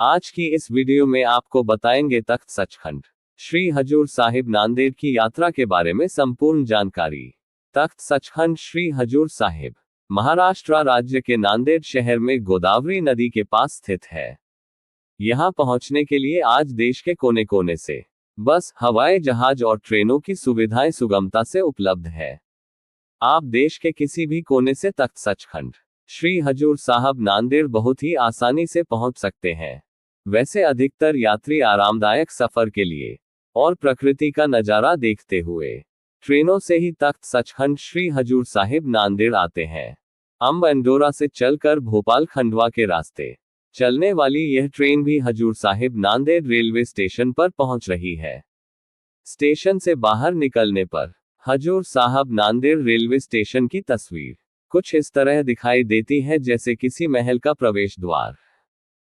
आज की इस वीडियो में आपको बताएंगे तख्त सचखंड श्री हजूर साहिब नांदेड़ की यात्रा के बारे में संपूर्ण जानकारी। तख्त सचखंड श्री हजूर साहिब महाराष्ट्र राज्य के नांदेड़ शहर में गोदावरी नदी के पास स्थित है। यहां पहुंचने के लिए आज देश के कोने कोने से बस, हवाई जहाज और ट्रेनों की सुविधाएं सुगमता से उपलब्ध है। आप देश के किसी भी कोने से तख्त सचखंड श्री हजूर साहिब नांदेड़ बहुत ही आसानी से पहुंच सकते हैं। वैसे अधिकतर यात्री आरामदायक सफर के लिए और प्रकृति का नजारा देखते हुए ट्रेनों से ही तख्त सचखंड श्री हजूर साहिब नांदेड़ आते हैं। अंब-अंडोरा से चलकर भोपाल खंडवा के रास्ते चलने वाली यह ट्रेन भी हजूर साहिब नांदेड़ रेलवे स्टेशन पर पहुंच रही है। स्टेशन से बाहर निकलने पर हजूर साहिब नांदेड़ रेलवे स्टेशन की तस्वीर कुछ इस तरह दिखाई देती है जैसे किसी महल का प्रवेश द्वार।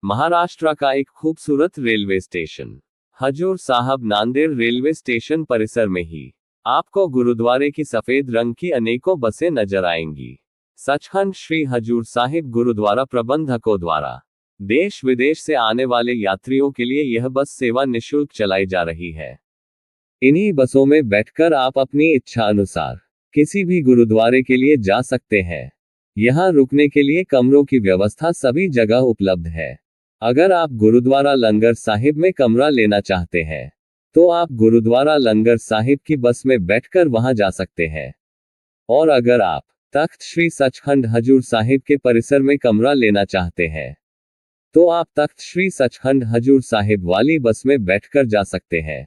महाराष्ट्र का एक खूबसूरत railway station Hazur Sahib Nanded railway station परिसर में ही आपको गुरुद्वारे की सफेद रंग की अनेकों बसें नजर आएंगी। सचखंड श्री हजूर साहिब गुरुद्वारा प्रबंधकों द्वारा देश विदेश से आने वाले यात्रियों के लिए यह बस सेवा निःशुल्क चलाई जा रही है। इन्हीं बसों में बैठकर आप अपनी इच्छा अनुसार किसी भी गुरुद्वारे के लिए जा सकते हैं। यहाँ रुकने के लिए कमरों की व्यवस्था सभी जगह उपलब्ध है। अगर आप गुरुद्वारा लंगर साहिब में कमरा लेना चाहते हैं तो आप गुरुद्वारा लंगर साहिब की बस में बैठकर वहां जा सकते हैं। और अगर आप तख्त श्री सचखंड हजूर साहिब के परिसर में कमरा लेना चाहते हैं तो आप तख्त श्री सचखंड हजूर साहिब वाली बस में बैठकर जा सकते हैं।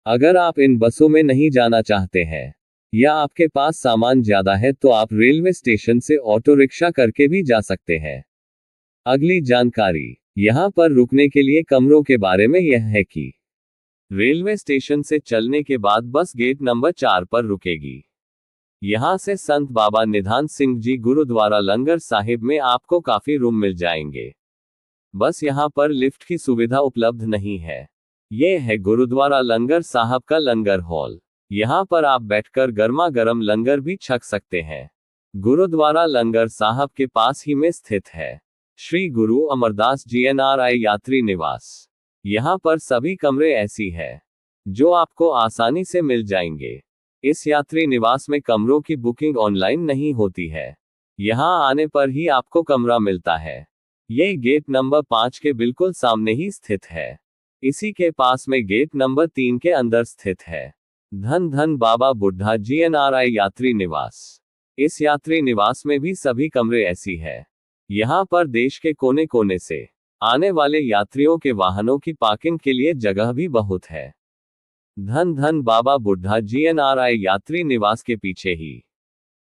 अगर आप इन बसों में नहीं जाना चाहते हैं या आपके पास सामान ज्यादा है तो आप रेलवे स्टेशन से ऑटो रिक्शा करके भी जा सकते हैं। अगली जानकारी यहाँ पर रुकने के लिए कमरों के बारे में यह है कि रेलवे स्टेशन से चलने के बाद बस गेट नंबर 4 पर रुकेगी। यहाँ से संत बाबा निधान सिंह जी गुरुद्वारा लंगर साहिब में आपको काफी रूम मिल जाएंगे। बस यहाँ पर लिफ्ट की सुविधा उपलब्ध नहीं है। ये है गुरुद्वारा लंगर साहब का लंगर हॉल। यहाँ पर आप बैठकर गर्मा गर्म लंगर भी छक सकते हैं। गुरुद्वारा लंगर साहब के पास ही में स्थित है श्री गुरु अमरदास जी NRI यात्री निवास। यहाँ पर सभी कमरे ऐसी है जो आपको आसानी से मिल जाएंगे। इस यात्री निवास में कमरों की बुकिंग ऑनलाइन नहीं होती है। यहाँ आने पर ही आपको कमरा मिलता है। ये गेट नंबर 5 के बिल्कुल सामने ही स्थित है। इसी के पास में गेट नंबर 3 के अंदर स्थित है धन धन बाबा बुढ़ा जी NRI यात्री निवास। इस यात्री निवास में भी सभी कमरे ऐसी है। यहाँ पर देश के कोने कोने से आने वाले यात्रियों के वाहनों की पार्किंग के लिए जगह भी बहुत है। धन धन बाबा बुढ़ा जी NRI यात्री निवास के पीछे ही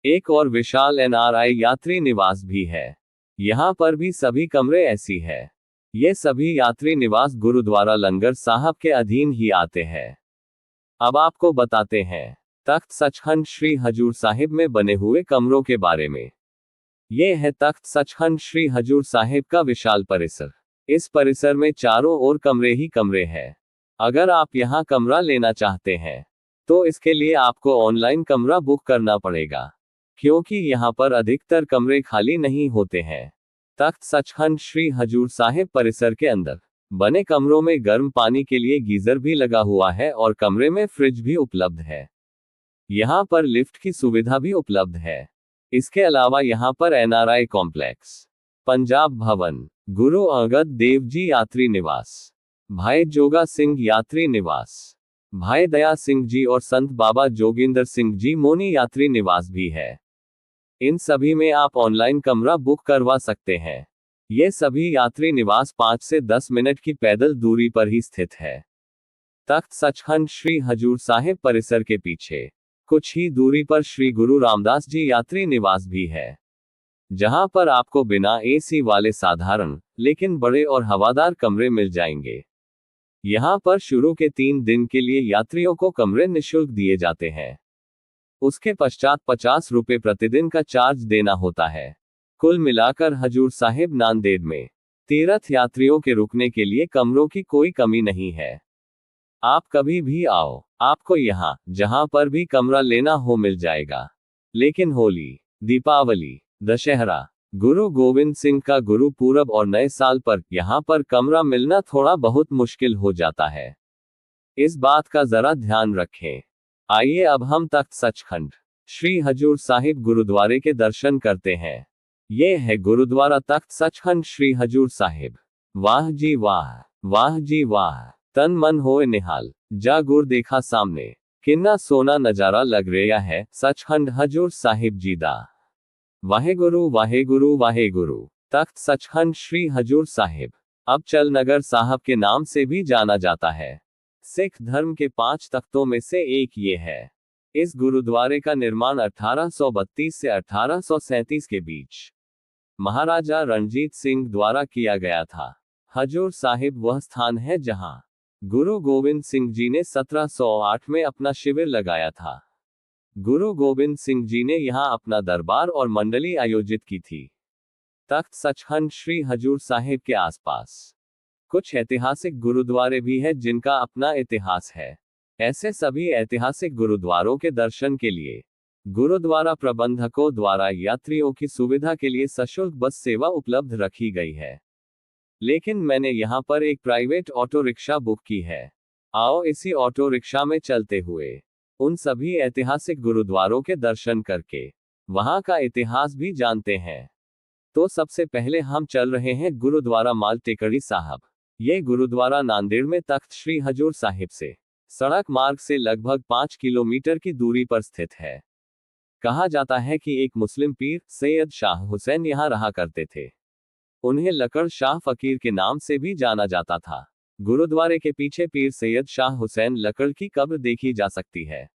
एक और विशाल NRI यात्री निवास भी है। यहाँ पर भी सभी कमरे ऐसी है। ये सभी यात्री निवास गुरुद्वारा लंगर साहब के अधीन ही आते हैं। अब आपको बताते हैं तख्त सचखंड श्री हजूर साहिब में बने हुए कमरों के बारे में। ये है तख्त सचखंड श्री हजूर साहिब का विशाल परिसर। इस परिसर में चारों ओर कमरे ही कमरे हैं। अगर आप यहाँ कमरा लेना चाहते हैं तो इसके लिए आपको ऑनलाइन कमरा बुक करना पड़ेगा, क्योंकि यहाँ पर अधिकतर कमरे खाली नहीं होते हैं। तख्त सचखंड श्री हजूर साहिब परिसर के अंदर बने कमरों में गर्म पानी के लिए गीजर भी लगा हुआ है और कमरे में फ्रिज भी उपलब्ध है। यहाँ पर लिफ्ट की सुविधा भी उपलब्ध है। इसके अलावा यहाँ पर NRI कॉम्प्लेक्स, पंजाब भवन, गुरु अंगद देव जी यात्री निवास, भाई जोगा सिंह यात्री निवास, भाई दया सिंह जी और संत बाबा जोगिंदर सिंह जी मोनी यात्री निवास भी है। इन सभी में आप ऑनलाइन कमरा बुक करवा सकते हैं। ये सभी यात्री निवास 5 से 10 मिनट की पैदल दूरी पर ही स्थित है। तख्त सचखंड श्री हजूर साहिब परिसर के पीछे कुछ ही दूरी पर श्री गुरु रामदास जी यात्री निवास भी है, जहां पर आपको बिना AC वाले साधारण लेकिन बड़े और हवादार कमरे मिल जाएंगे। यहां पर शुरू के 3 दिन के लिए यात्रियों को कमरे निःशुल्क दिए जाते हैं। उसके पश्चात 50 रुपये प्रतिदिन का चार्ज देना होता है। कुल मिलाकर हजूर साहिब नांदेड़ में तीर्थ यात्रियों के रुकने के लिए कमरों की कोई कमी नहीं है। आप कभी भी आओ, आपको यहाँ जहां पर भी कमरा लेना हो मिल जाएगा। लेकिन होली, दीपावली, दशहरा, गुरु गोविंद सिंह का गुरुपूरब और नए साल पर यहाँ पर कमरा मिलना थोड़ा बहुत मुश्किल हो जाता है, इस बात का जरा ध्यान रखें। आइए अब हम तख्त सचखंड श्री हजूर साहिब गुरुद्वारे के दर्शन करते हैं। ये है गुरुद्वारा तख्त सचखंड श्री हजूर साहिब। वाह जी वाह, वाह जी वाह, तन मन होए निहाल, जा गुर देखा सामने, किन्ना सोना नजारा लग रहा है सचखंड हजूर साहिब जी दा। वाहेगुरु वाहेगुरु वाहेगुरु। तख्त सचखंड श्री हजूर साहिब अब चल नगर साहब के नाम से भी जाना जाता है। सिख धर्म के 5 तख्तों में से एक ये है। इस गुरुद्वारे का निर्माण 1832 से 1837 के बीच महाराजा रणजीत सिंह द्वारा किया गया था। हजूर साहिब वह स्थान है जहां गुरु गोविंद सिंह जी ने 1708 में अपना शिविर लगाया था। गुरु गोविंद सिंह जी ने यहां अपना दरबार और मंडली आयोजित की थी। तख्त सचखंड श्री हजूर साहिब के आसपास कुछ ऐतिहासिक गुरुद्वारे भी हैं जिनका अपना इतिहास है। ऐसे सभी ऐतिहासिक गुरुद्वारों के दर्शन के लिए गुरुद्वारा प्रबंधकों द्वारा यात्रियों की सुविधा के लिए सशुल्क बस सेवा उपलब्ध रखी गई है। लेकिन मैंने यहाँ पर एक प्राइवेट ऑटो रिक्शा बुक की है। आओ इसी ऑटो रिक्शा में चलते हुए उन सभी ऐतिहासिक गुरुद्वारों के दर्शन करके वहां का इतिहास भी जानते हैं। तो सबसे पहले हम चल रहे हैं गुरुद्वारा माल टेकड़ी साहब। ये गुरुद्वारा नांदेड़ में तख्त श्री हजूर साहिब से सड़क मार्ग से लगभग 5 किलोमीटर की दूरी पर स्थित है। कहा जाता है कि एक मुस्लिम पीर सैयद शाह हुसैन यहाँ रहा करते थे। उन्हें लकड़ शाह फकीर के नाम से भी जाना जाता था। गुरुद्वारे के पीछे पीर सैयद शाह हुसैन लकड़ की कब्र देखी जा सकती है।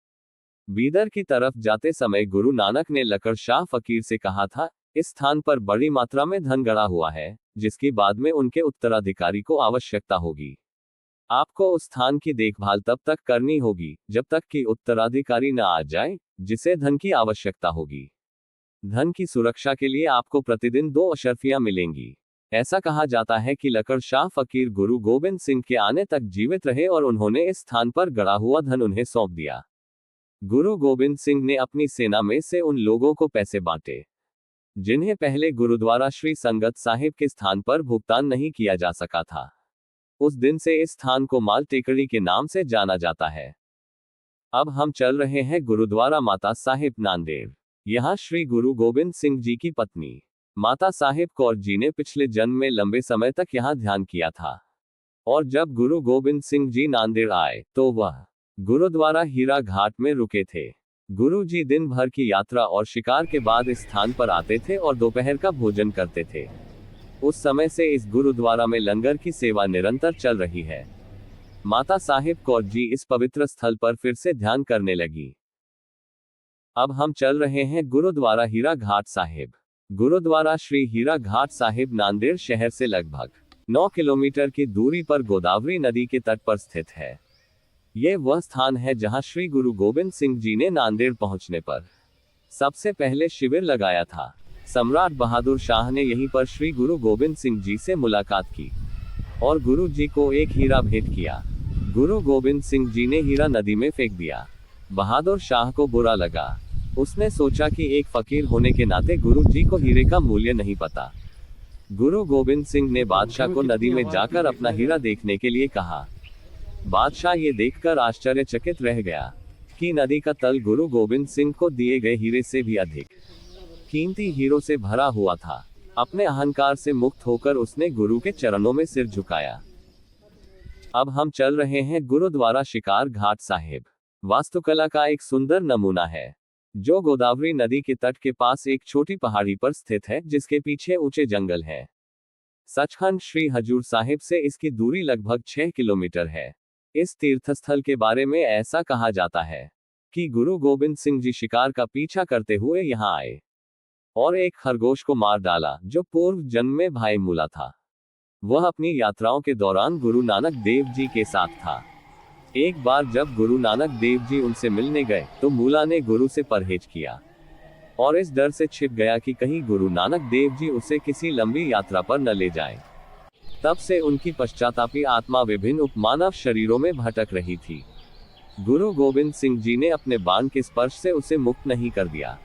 बीदर की तरफ जाते समय गुरु नानक ने लकड़ शाह फकीर से कहा था, इस स्थान पर बड़ी मात्रा में धन गड़ा हुआ है, जिसकी बाद में उनके उत्तराधिकारी को आवश्यकता होगी। आपको उस स्थान की देखभाल तब तक करनी होगी जब तक कि उत्तराधिकारी न आ जाए जिसे धन की आवश्यकता होगी। धन की सुरक्षा के लिए आपको प्रतिदिन 2 अशर्फियां मिलेंगी। ऐसा कहा जाता है कि लकड़ शाह फकीर गुरु गोविंद सिंह के आने तक जीवित रहे और उन्होंने इस स्थान पर गड़ा हुआ धन उन्हें सौंप दिया। गुरु गोविंद सिंह ने अपनी सेना में से उन लोगों को पैसे बांटे जिन्हें पहले गुरुद्वारा श्री संगत साहिब के स्थान पर भुगतान नहीं किया जा सका था। उस दिन से इस स्थान को माल टेकड़ी के नाम से जाना जाता है। अब हम चल रहे हैं गुरुद्वारा माता साहिब नांदेड़। यहाँ श्री गुरु गोविंद सिंह जी की पत्नी माता साहिब कौर जी ने पिछले जन्म में लंबे समय तक यहाँ ध्यान किया था और जब गुरु गोविंद सिंह जी नांदेड़ आए तो वह गुरुद्वारा हीरा घाट में रुके थे। गुरु जी दिन भर की यात्रा और शिकार के बाद इस स्थान पर आते थे और दोपहर का भोजन करते थे। उस समय से इस गुरुद्वारा में लंगर की सेवा निरंतर चल रही है। माता साहिब कौर जी इस पवित्र स्थल पर फिर से ध्यान करने लगी। अब हम चल रहे हैं गुरुद्वारा हीरा घाट साहिब। गुरुद्वारा श्री हीरा घाट साहिब नांदेड़ शहर से लगभग 9 किलोमीटर की दूरी पर गोदावरी नदी के तट पर स्थित है। यह वह स्थान है जहां श्री गुरु गोविंद सिंह जी ने नांदेड़ पहुंचने पर सबसे पहले शिविर लगाया था। सम्राट बहादुर शाह ने यहीं पर श्री गुरु गोविंद सिंह जी से मुलाकात की और गुरु जी को एक हीरा भेंट किया। गुरु गोविंद सिंह जी ने हीरा नदी में फेंक दिया। बहादुर शाह को बुरा लगा। उसने सोचा कि एक फकीर होने के नाते गुरु जी को हीरे का मूल्य नहीं पता। गुरु गोविंद सिंह ने बादशाह को नदी में जाकर अपना हीरा देखने के लिए कहा। बादशाह ये देखकर आश्चर्यचकित रह गया कि नदी का तल गुरु गोविंद सिंह को दिए गए हीरे से भी अधिक कीमती हीरों से भरा हुआ था। अपने अहंकार से मुक्त होकर उसने गुरु के चरणों में सिर झुकाया। अब हम चल रहे हैं गुरुद्वारा शिकार घाट साहिब। वास्तुकला का एक सुंदर नमूना है जो गोदावरी नदी के तट के पास एक छोटी पहाड़ी पर स्थित है जिसके पीछे ऊंचे जंगल है। सचखंड श्री हजूर साहिब से इसकी दूरी लगभग 6 किलोमीटर है। इस तीर्थस्थल के बारे में ऐसा कहा जाता है कि गुरु गोविंद सिंह जी शिकार का पीछा करते हुए यहाँ आए और एक खरगोश को मार डाला जो पूर्व जन्म में भाई मूला था। वह अपनी यात्राओं के दौरान गुरु नानक देव जी के साथ था। एक बार जब गुरु नानक देव जी उनसे मिलने गए तो मूला ने गुरु से परहेज किया और इस डर से छिप गया कि कहीं गुरु नानक देव जी उसे किसी लंबी यात्रा पर न ले जाएं। तब से उनकी पश्चातापी आत्मा विभिन्न उपमानव शरीरों में भटक रही थी। गुरु गोविंद सिंह जी ने अपने बाण के स्पर्श से उसे मुक्त नहीं कर दिया।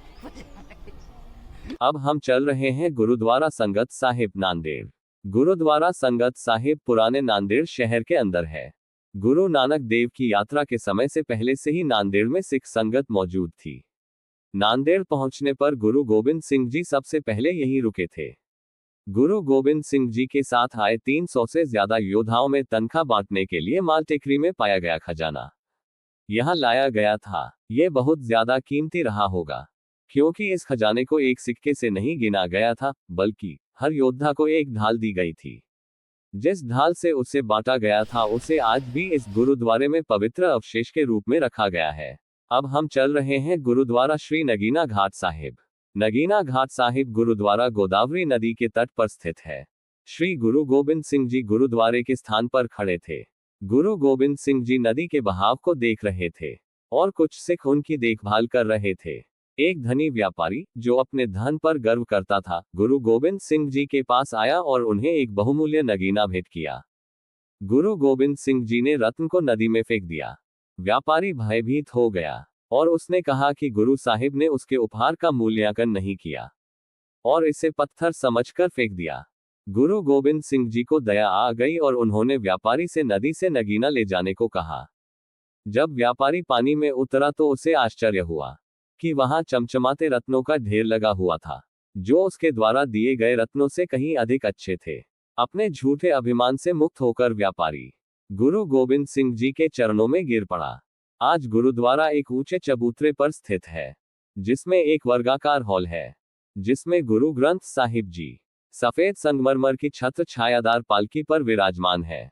अब हम चल रहे हैं गुरुद्वारा संगत साहिब नांदेड़। गुरुद्वारा संगत साहिब पुराने नांदेड़ शहर के अंदर है। गुरु नानक देव की यात्रा के समय से पहले से ही नांदेड़ में सिख संगत मौजूद थी। नांदेड़ पहुंचने पर गुरु गोविंद सिंह जी सबसे पहले यहीं रुके थे। गुरु गोविंद सिंह जी के साथ आए 300 से ज्यादा योद्धाओं में तनख्वाह बांटने के लिए माल टेकरी में पाया गया खजाना यहां लाया गया था। यह बहुत ज्यादा कीमती रहा होगा, क्योंकि इस खजाने को एक सिक्के से नहीं गिना गया था, बल्कि हर योद्धा को एक ढाल दी गई थी। जिस ढाल से उसे बांटा गया था उसे आज भी इस गुरुद्वारे में पवित्र अवशेष के रूप में रखा गया है। अब हम चल रहे हैं गुरुद्वारा श्री नगीना घाट साहिब। नगीना घाट साहिब गुरुद्वारा गोदावरी नदी के तट पर स्थित है। श्री गुरु गोबिंद सिंह जी गुरुद्वारे के स्थान पर खड़े थे। गुरु गोबिंद सिंह जी नदी के बहाव को देख रहे थे और कुछ सिख उनकी देखभाल कर रहे थे। एक धनी व्यापारी जो अपने धन पर गर्व करता था, गुरु गोबिंद सिंह जी के पास आया और उन्हें एक बहुमूल्य नगीना भेंट किया। गुरु गोबिंद सिंह जी ने रत्न को नदी में फेंक दिया। व्यापारी भयभीत हो गया और उसने कहा कि गुरु साहिब ने उसके उपहार का मूल्यांकन नहीं किया और इसे पत्थर समझकर फेंक दिया। गुरु गोबिंद सिंह जी को दया आ गई और उन्होंने व्यापारी से नदी से नगीना ले जाने को कहा। जब व्यापारी पानी में उतरा तो उसे आश्चर्य हुआ कि वहां चमचमाते रत्नों का ढेर लगा हुआ था, जो उसके द्वारा दिए गए रत्नों से कहीं अधिक अच्छे थे। अपने झूठे अभिमान से मुक्त होकर व्यापारी गुरु गोबिंद सिंह जी के चरणों में गिर पड़ा। आज गुरुद्वारा एक ऊंचे चबूतरे पर स्थित है, जिसमें एक वर्गाकार हॉल है, जिसमें गुरु ग्रंथ साहिब जी सफेद संगमरमर की छत्र छायादार पालकी पर विराजमान है।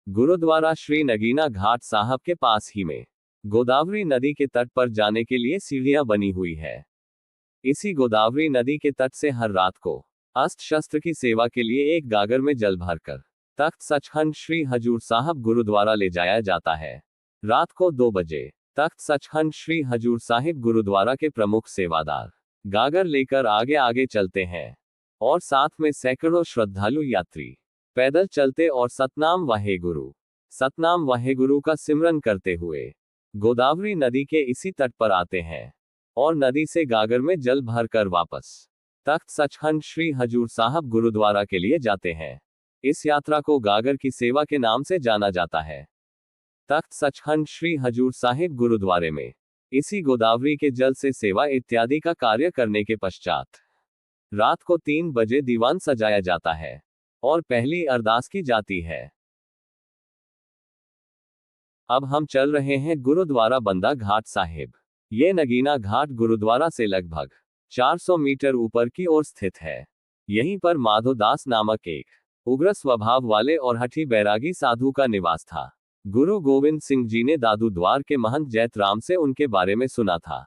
गुरुद्वारा श्री नगीना घाट साहब के पास ही में गोदावरी नदी के तट पर जाने के लिए सीढ़ियां बनी हुई है। इसी गोदावरी नदी के तट से हर रात को अस्त्र शस्त्र की सेवा के लिए एक गागर में जल भरकर तख्त सचखंड श्री हजूर साहब गुरुद्वारा ले जाया जाता है। रात को 2 बजे तख्त सचखंड श्री हजूर साहिब गुरुद्वारा के प्रमुख सेवादार गागर लेकर आगे आगे चलते हैं और साथ में सैकड़ों श्रद्धालु यात्री पैदल चलते और सतनाम वाहेगुरु का सिमरन करते हुए गोदावरी नदी के इसी तट पर आते हैं और नदी से गागर में जल भरकर वापस तख्त सचखंड श्री हजूर साहब गुरुद्वारा के लिए जाते हैं। इस यात्रा को गागर की सेवा के नाम से जाना जाता है। तख्त सचखंड श्री हजूर साहिब गुरुद्वारे में इसी गोदावरी के जल से सेवा इत्यादि का कार्य करने के पश्चात रात को 3 बजे दीवान सजाया जाता है और पहली अरदास की जाती है। अब हम चल रहे हैं गुरुद्वारा बंदा घाट साहिब। ये नगीना घाट गुरुद्वारा से लगभग 400 मीटर ऊपर की ओर स्थित है। यहीं पर माधोदास नामक एक उग्र स्वभाव वाले और हठी बैरागी साधु का निवास था। गुरु गोविंद सिंह जी ने दादू द्वार के महंत जैत राम से उनके बारे में सुना था।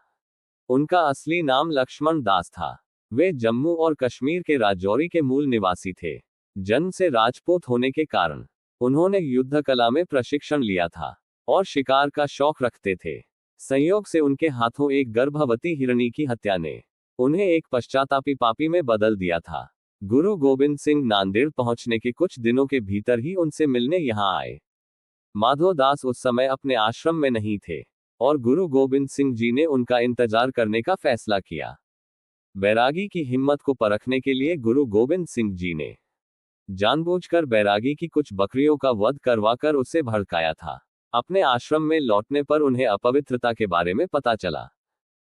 उनका असली नाम लक्ष्मण दास था। वे जम्मू और कश्मीर के राजौरी के मूल निवासी थे। जन्म से राजपूत होने के कारण उन्होंने युद्ध कला में प्रशिक्षण लिया था और शिकार का शौक रखते थे। संयोग से उनके हाथों एक गर्भवती हिरणी की हत्या ने उन्हें एक पश्चातापी पापी में बदल दिया था। गुरु गोविंद सिंह नांदेड़ पहुंचने के कुछ दिनों के भीतर ही उनसे मिलने यहां आए। माधोदास उस समय अपने आश्रम में नहीं थे और गुरु गोविंद सिंह जी ने उनका इंतजार करने का फैसला किया। बैरागी की हिम्मत को परखने के लिए गुरु गोविंद सिंह जी ने जानबूझकर बैरागी की कुछ बकरियों का वध करवाकर उसे भड़काया था। अपने आश्रम में लौटने पर उन्हें अपवित्रता के बारे में पता चला।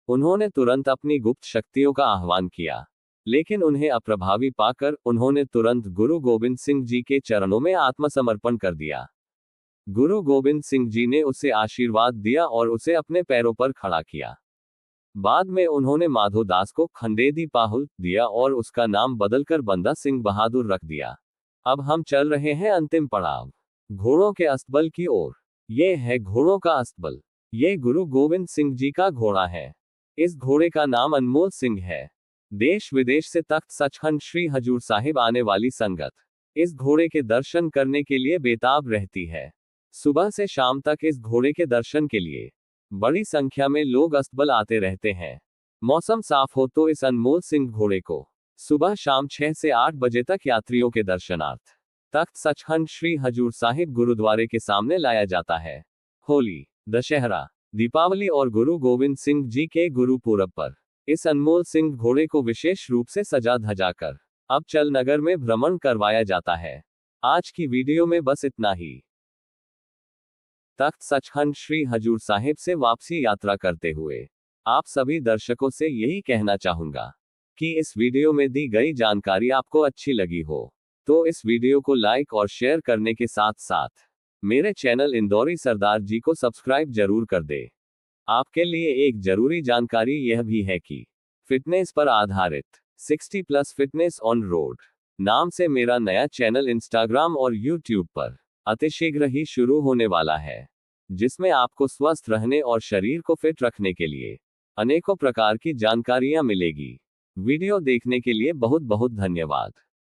उन्होंने तुरंत अपनी गुप्त शक्तियों का आह्वान किया, लेकिन उन्हें अप्रभावी पाकर उन्होंने तुरंत गुरु गोविंद सिंह जी के चरणों में आत्मसमर्पण कर दिया। गुरु गोविंद सिंह जी ने उसे आशीर्वाद दिया और उसे अपने पैरों पर खड़ा किया। बाद में उन्होंने माधोदास को खंडेदी पाहुल दिया और उसका नाम बदलकर बंदा सिंह बहादुर रख दिया। अब हम चल रहे हैं अंतिम पड़ाव, घोड़ों के अस्तबल की ओर। ये है घोड़ों का अस्तबल। ये गुरु गोविंद सिंह जी का घोड़ा है। इस घोड़े का नाम अनमोल सिंह है। देश विदेश से तख्त सचखंड श्री हजूर साहिब आने वाली संगत इस घोड़े के दर्शन करने के लिए बेताब रहती है। सुबह से शाम तक इस घोड़े के दर्शन के लिए बड़ी संख्या में लोग अस्तबल आते रहते हैं। मौसम साफ हो तो इस अनमोल सिंह घोड़े को सुबह शाम 6 से 8 बजे तक यात्रियों के दर्शनार्थ तख्त सचखंड श्री हजूर साहिब गुरुद्वारे के सामने लाया जाता है। होली, दशहरा, दीपावली और गुरु गोविंद सिंह जी के गुरुपुरब पर इस अनमोल सिंह घोड़े को विशेष रूप से सजा धजा कर अब चल नगर में भ्रमण करवाया जाता है। आज की वीडियो में बस इतना ही। तख्त सचखंड श्री हजूर साहिब से वापसी यात्रा करते हुए आप सभी दर्शकों से यही कहना चाहूंगा कि इस वीडियो में दी गई जानकारी आपको अच्छी लगी हो तो इस वीडियो को लाइक और शेयर करने के साथ साथ मेरे चैनल इंदौरी सरदार जी को सब्सक्राइब जरूर कर दे। आपके लिए एक जरूरी जानकारी यह भी है कि फिटनेस पर आधारित 60+ फिटनेस ऑन रोड नाम से मेरा नया चैनल इंस्टाग्राम और यूट्यूब पर अतिशीघ्र ही शुरू होने वाला है, जिसमें आपको स्वस्थ रहने और शरीर को फिट रखने के लिए अनेकों प्रकार की जानकारियां मिलेगी। वीडियो देखने के लिए बहुत बहुत धन्यवाद।